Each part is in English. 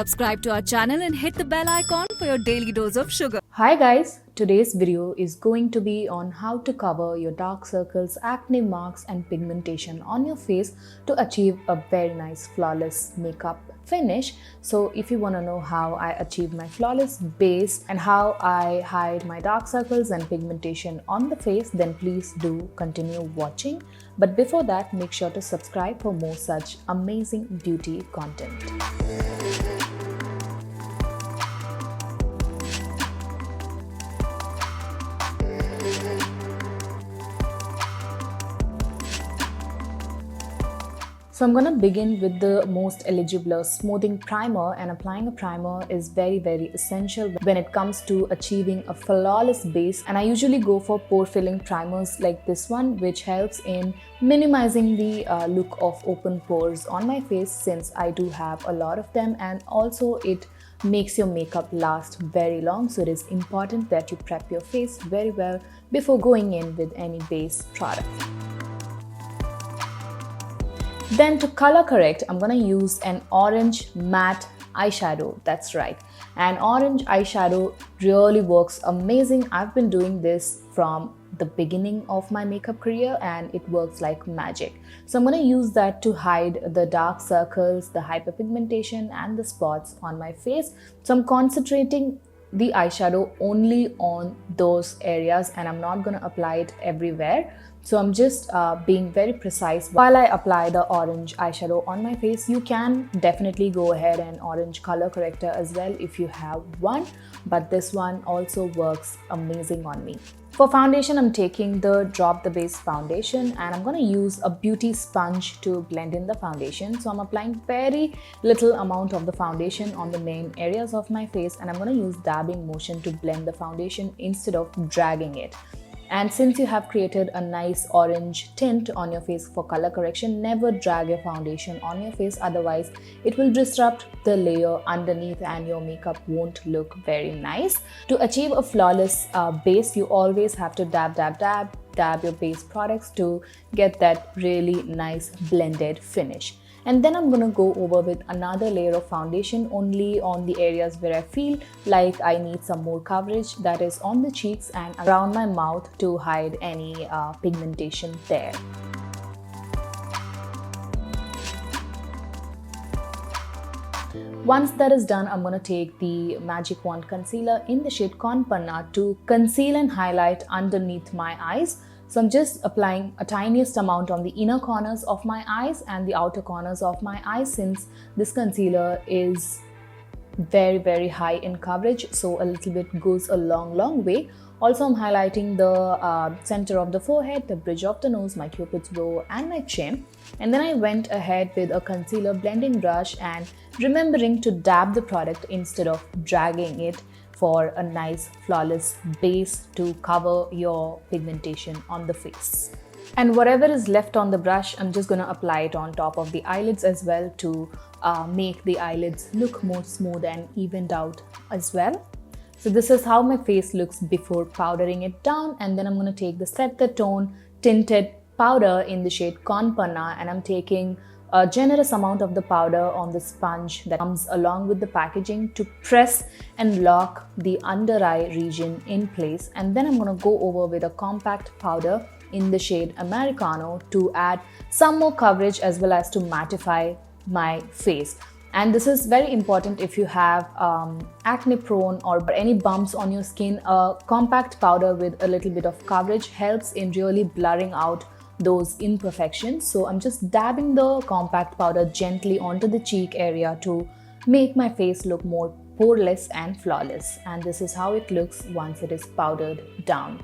Subscribe to our channel and hit the bell icon for your daily dose of sugar. Hi guys, today's video is going to be on how to cover your dark circles, acne marks and pigmentation on your face to achieve a very nice flawless makeup finish. So if you want to know how I achieve my flawless base and how I hide my dark circles and pigmentation on the face, then please do continue watching. But before that, make sure to subscribe for more such amazing beauty content. So I'm going to begin with the most Eligiblur smoothing primer, and applying a primer is very essential when it comes to achieving a flawless base. And I usually go for pore filling primers like this one, which helps in minimizing the look of open pores on my face, since I do have a lot of them, and also it makes your makeup last very long. So it is important that you prep your face very well before going in with any base product. Then to color correct, I'm going to use an orange matte eyeshadow. That's right. And orange eyeshadow really works amazing. I've been doing this from the beginning of my makeup career and it works like magic. So I'm going to use that to hide the dark circles, the hyperpigmentation and the spots on my face. So I'm concentrating the eyeshadow only on those areas and I'm not going to apply it everywhere. So I'm just being very precise while I apply the orange eyeshadow on my face. You can definitely go ahead and orange color corrector as well if you have one, but this one also works amazing on me. For foundation, I'm taking the Drop the Base foundation and I'm going to use a beauty sponge to blend in the foundation. So I'm applying very little amount of the foundation on the main areas of my face and I'm going to use dabbing motion to blend the foundation instead of dragging it. And since you have created a nice orange tint on your face for color correction, never drag your foundation on your face, otherwise it will disrupt the layer underneath and your makeup won't look very nice. To achieve a flawless base, you always have to dab your base products to get that really nice blended finish. And then I'm going to go over with another layer of foundation only on the areas where I feel like I need some more coverage, that is on the cheeks and around my mouth, to hide any pigmentation there. Once that is done, I'm going to take the Magic Wand Concealer in the shade Con Panna to conceal and highlight underneath my eyes. So I'm just applying a tiniest amount on the inner corners of my eyes and the outer corners of my eyes, since this concealer is very high in coverage, so a little bit goes a long way. Also, I'm highlighting the center of the forehead, the bridge of the nose, my cupid's bow and my chin. And then I went ahead with a concealer blending brush and remembering to dab the product instead of dragging it for a nice flawless base to cover your pigmentation on the face. And whatever is left on the brush, I'm just going to apply it on top of the eyelids as well to make the eyelids look more smooth and evened out as well. So this is how my face looks before powdering it down. And then I'm going to take the Set the Tone tinted powder in the shade Con Panna, and I'm taking a generous amount of the powder on the sponge that comes along with the packaging to press and lock the under eye region in place. And then I'm going to go over with a compact powder in the shade Americano to add some more coverage as well as to mattify my face. And this is very important if you have acne prone or any bumps on your skin. A compact powder with a little bit of coverage helps in really blurring out those imperfections. So I'm just dabbing the compact powder gently onto the cheek area to make my face look more poreless and flawless. And this is how it looks once it is powdered down.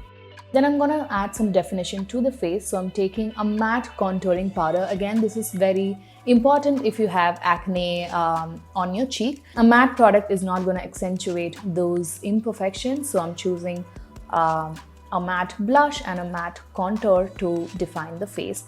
Then I'm going to add some definition to the face. So I'm taking a matte contouring powder. Again, this is very important if you have acne on your cheek. A matte product is not going to accentuate those imperfections. So I'm choosing a matte blush and a matte contour to define the face.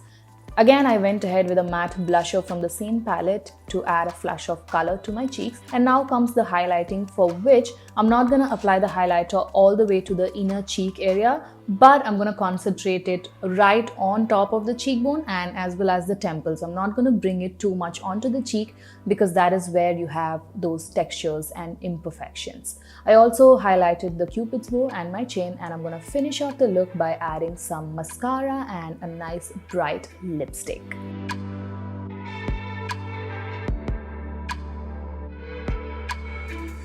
Again, I went ahead with a matte blusher from the same palette to add a flush of color to my cheeks. And now comes the highlighting, for which I'm not going to apply the highlighter all the way to the inner cheek area, but I'm going to concentrate it right on top of the cheekbone and as well as the temples. I'm not going to bring it too much onto the cheek because that is where you have those textures and imperfections. I also highlighted the cupid's bow and my chin, and I'm going to finish off the look by adding some mascara and a nice bright lipstick.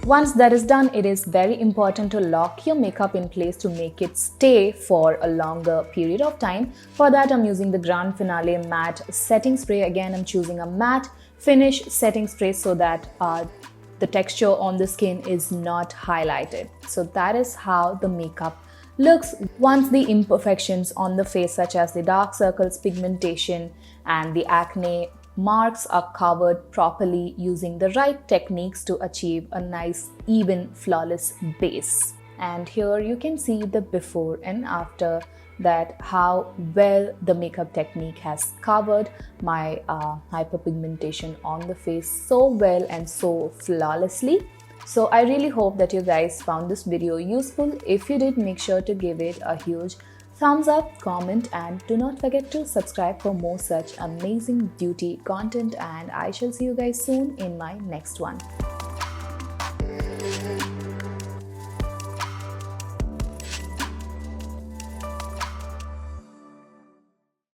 Once that is done, it is very important to lock your makeup in place to make it stay for a longer period of time. For that, I'm using the Grand Finale Matte Setting Spray. Again, I'm choosing a matte finish setting spray so that the texture on the skin is not highlighted. So that is how the makeup looks once the imperfections on the face, such as the dark circles, pigmentation, and the acne marks are covered properly using the right techniques to achieve a nice, even, flawless base. And here you can see the before and after, that how well the makeup technique has covered my hyperpigmentation on the face so well and so flawlessly. So I really hope that you guys found this video useful. If you did, make sure to give it a huge thumbs up, comment, and do not forget to subscribe for more such amazing beauty content, and I shall see you guys soon in my next one.